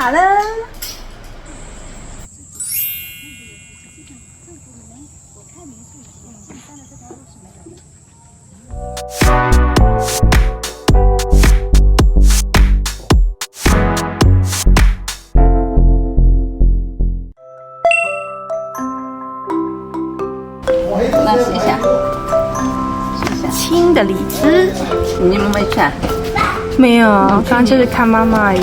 好了。那试一下，试一下。青的荔枝，你们没吃啊？没有，刚刚就是看妈妈而已。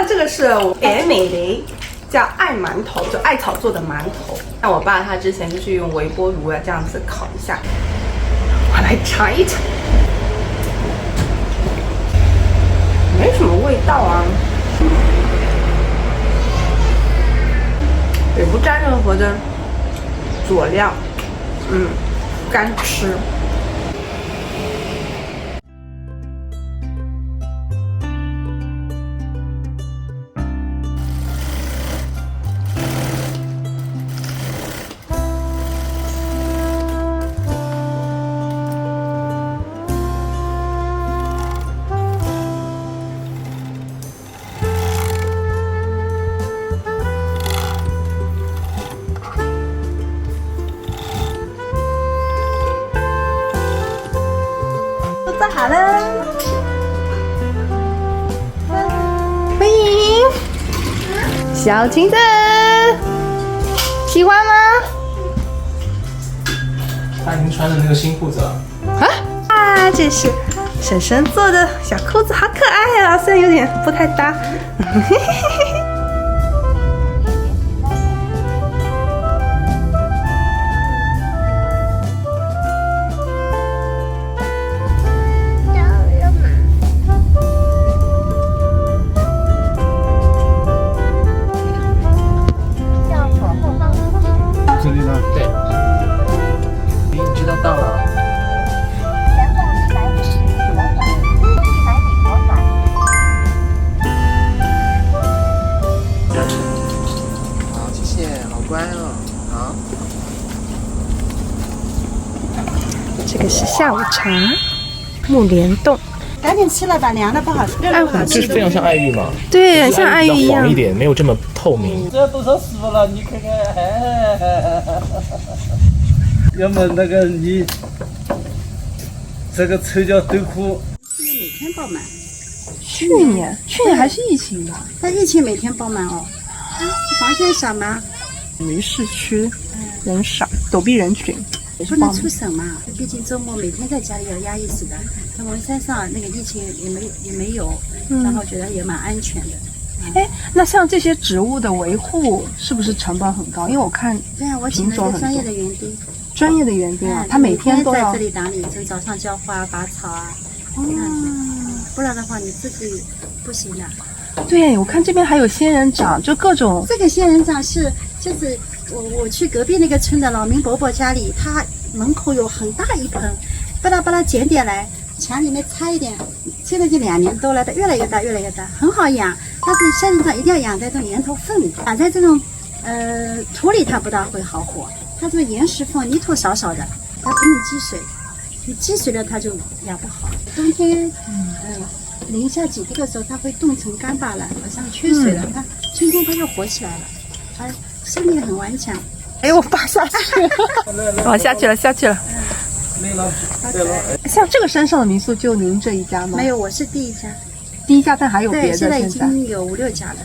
这个是我爱美雷，叫艾馒头，就艾草做的馒头。那我爸他之前就是用微波炉这样子烤一下，我来尝一尝。没什么味道啊，也不沾任何的佐料，干吃。做好了，欢迎小裙子，喜欢吗？他已经穿着那个新裤子了。啊，这是婶婶做的小裤子，好可爱啊！虽然有点不太搭。这里呢？对。你知道到了。好，谢谢，好乖哦。好。这个是下午茶，木莲冻。赶紧吃了吧，凉的不好吃。就是非常像爱玉嘛。对，像爱玉一样黄一。点，没有这么透明。这多少师傅了？你看看，要么那个你这个臭脚豆腐，每天爆满，去年还是疫情吧，但疫情每天爆满哦。房间少吗？于市区人少，躲避人群。不能出省嘛，毕竟周末每天在家里要压抑死的。在文山上那个疫情也没有，然后觉得也蛮安全的。哎，那像这些植物的维护是不是成本很高？因为我看对啊，我请了一个专业的园丁，专业的园丁啊，他每天都要在这里打理，从早上浇花、拔草啊，不然的话你自己不行的。对，我看这边还有仙人掌，就各种。这个仙人掌就是我去隔壁那个村的老明伯伯家里，他门口有很大一盆，巴拉巴拉捡点来，墙里面插一点，现在就2年多了，它越来越大，越来越大，很好养。但是仙人掌一定要养在这种岩头缝里，养在这种土里它不大会好活，它这个岩石缝泥土少少的，它不用积水，你积水了它就养不好。冬天零下几度的时候，它会冻成干巴了，好像缺水了。它春天它又活起来了，它生命很顽强。哎，我拔下去了，哦，下去了。累了，累了。像这个山上的民宿就您这一家吗？没有，我是第一家。第一家，但还有别对，的。现在已经有5、6家了。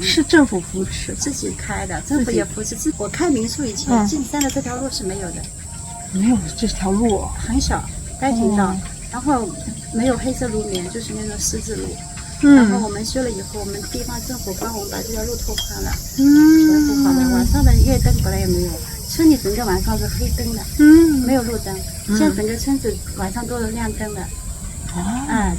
是政府扶持，自己开的，政府也扶持。我开民宿以前，进山的这条路是没有的，没有这条路哦，很小，单行道，然后没有黑色路面，就是那种石子路。然后我们修了以后，我们地方政府帮我们把这条路拓宽了，维护好了。晚上的夜灯本来也没有，村里整个晚上是黑灯的，没有路灯。现在整个村子晚上都是亮灯的。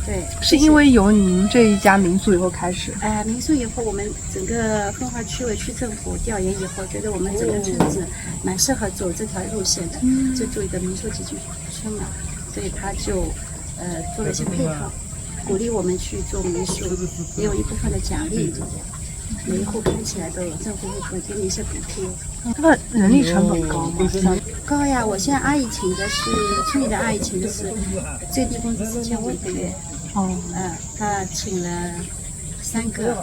对，是因为由您这一家民宿以后开始。民宿以后，我们整个奉化区委区政府调研以后，觉得我们整个村子蛮适合走这条路线的，就做一个民宿集聚村嘛，所以他就做了一些配套。鼓励我们去做民宿，也有一部分的奖励，就这样。每一户开起来都有政府会给你一些补贴。那人力成本高吗？高呀！我现在阿姨请的是村里的阿姨请的是最低工资4500一个月。哦，她请了3个，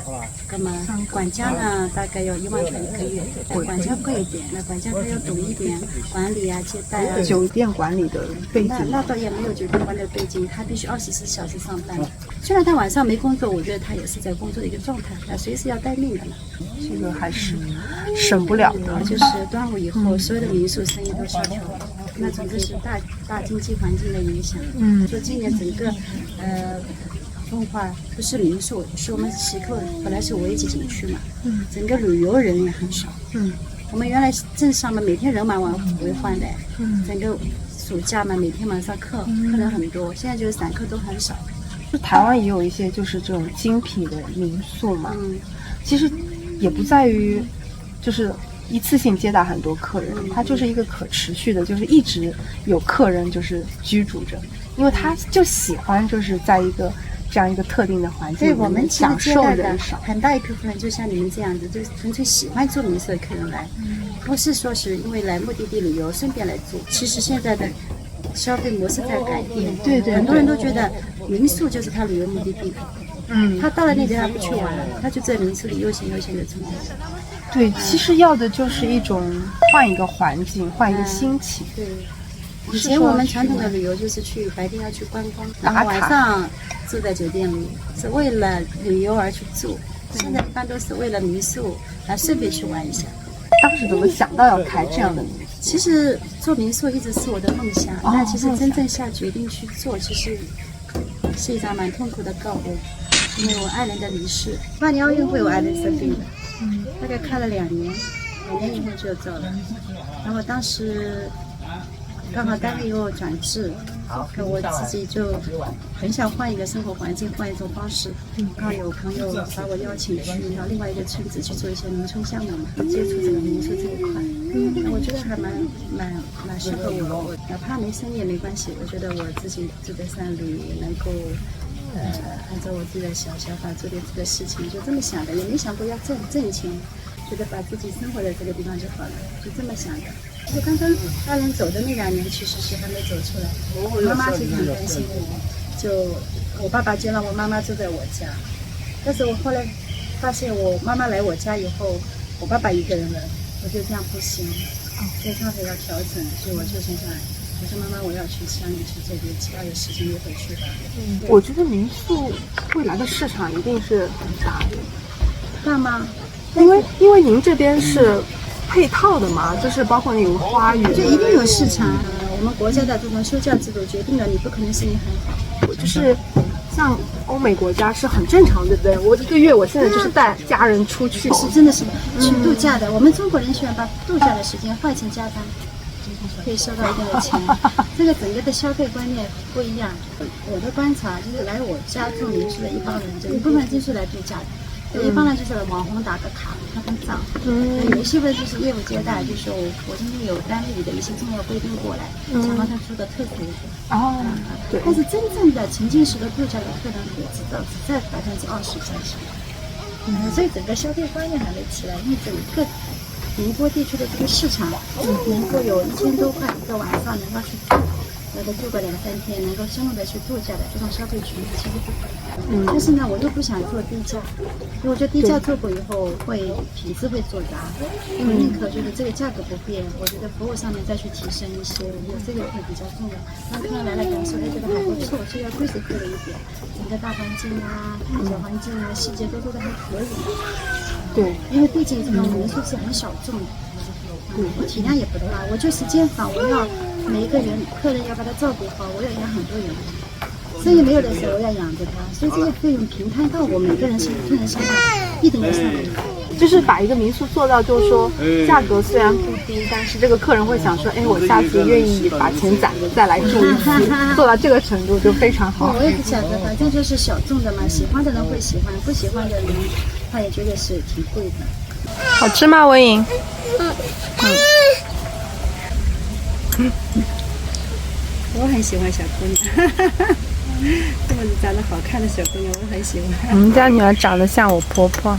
那么管家呢大概要1万块一个月，管家贵一点，那管家他要懂一点管理啊、接待啊。酒店管理的背景那倒也没有酒店管理的背景，他必须24小时上班。虽然他晚上没工作，我觉得他也是在工作的一个状态，他随时要待命的嘛。这个还是省不了的。就是端午以后，所有的民宿生意都萧条了，那总之是大经济环境的影响。所以今年整个奉化不是民宿，是我们石刻本来是5A级景区嘛，整个旅游人也很少。我们原来镇上嘛，每天人满为患的，整个暑假嘛，每天晚上客人很多，现在就是散客都很少。就台湾也有一些就是这种精品的民宿嘛，其实也不在于就是一次性接待很多客人，它就是一个可持续的，就是一直有客人就是居住着，因为他就喜欢就是在一个这样一个特定的环境对，里我们面享受人少。很大一部分就像你们这样子，就是纯粹喜欢住民宿的客人来，不是说是因为来目的地旅游顺便来住。其实现在的消费模式在改变，对，很多人都觉得民宿就是他旅游目的地。他到了那边他不去玩了，他就在民宿里悠闲的住。对，其实要的就是一种换一个环境，换一个心情。对，以前我们传统的旅游就是白天要去观光，然后晚上住在酒店里，是为了旅游而去住。现在一般都是为了民宿，然后顺便去玩一下。当时怎么想到要开这样的民宿？其实做民宿一直是我的梦想，但其实真正下决定去做，其实是一场蛮痛苦的告别。因为我爱人的离世，8年奥运会我爱人生病的，大概看了2年，2年以后就走了。然后当时刚好单位又转制，我自己就很想换一个生活环境，换一种方式。刚好有朋友把我邀请去到另外一个村子去做一些农村项目嘛，接触这个民宿这一块，我觉得还蛮适合我。哪怕没生意也没关系，我觉得我自己住在山里，能够按照我自己的想法做点这个事情，就这么想的，也没想过要挣钱，觉得把自己生活在这个地方就好了，就这么想的。就刚刚家人走的那2年，其实是还没走出来。我妈妈其实很担心我，就我爸爸就让我妈妈住在我家，但是我后来发现我妈妈来我家以后，我爸爸一个人了，我觉得这样不行，所以刚才要调整，所以我就想想。我说妈妈，我要去乡里去这边，2月时间约回去吧。我觉得民宿未来的市场一定是很大的。大吗？因为您这边是配套的嘛，就是包括那种花园，就一定有市场。我们国家的这种休假制度决定了你不可能生意很好。就是像欧美国家是很正常，对不对？我1个月我现在就是带家人出去，是真的是去度假的。我们中国人喜欢把度假的时间换成加班。可以收到一定的钱，这个整个的消费观念不一样。我的观察就是来我家住民宿的一帮人，就一部分就是来度假的，有一帮人就是网红打个卡、拍拍照，有一些人就是业务接待，就是我今天有单位里的一些重要贵宾过来，想帮他出个特别对。但是真正的沉浸式的度假的客人，我知道只在20%以上，所以整个消费观念还没起来，因为整个宁波地区的这个市场，能够有1000多块一个晚上能够去住，能够住个2-3天，能够深入的去度假的这种消费群体其实不多。但是呢，我又不想做低价，因为我觉得低价做过以后品质会做砸。我宁可就是这个价格不变，我觉得服务上面再去提升一些，我觉得这个会比较重要。让客人来了感受，觉得还不错，所以要规则做了一点，整个大环境啊、小环境啊、细节都做得还可以。对，因为毕竟这种民宿是很小众的，我体量也不大，我就10间房，我要每一个人客人要把他照顾好，我要养很多人，生意没有的时候我要养着他，所以这个费用平摊到我每个人个人身上一定要上来。就是把一个民宿做到，就是说价格虽然不低，但是这个客人会想说，哎，我下次愿意把钱攒着再来住一次，做到这个程度就非常好。我也不晓得，反正就是小众的嘛，喜欢的人会喜欢，不喜欢的人他也觉得是挺贵的。好吃吗，文颖？我很喜欢小姑娘。这么长得好看的小姑娘，我很喜欢。我们家女儿长得像我婆婆。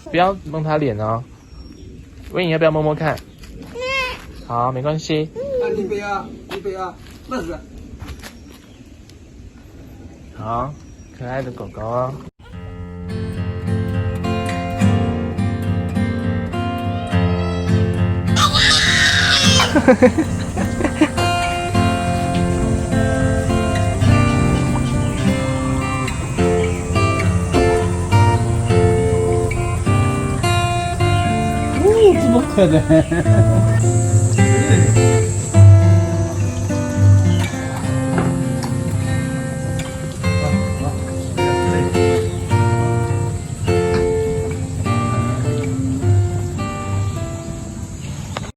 不要摸他脸哦。喂，你要不要摸摸看？好，没关系。你不要，你不要，那是。好，可爱的狗狗哦。怎么可能？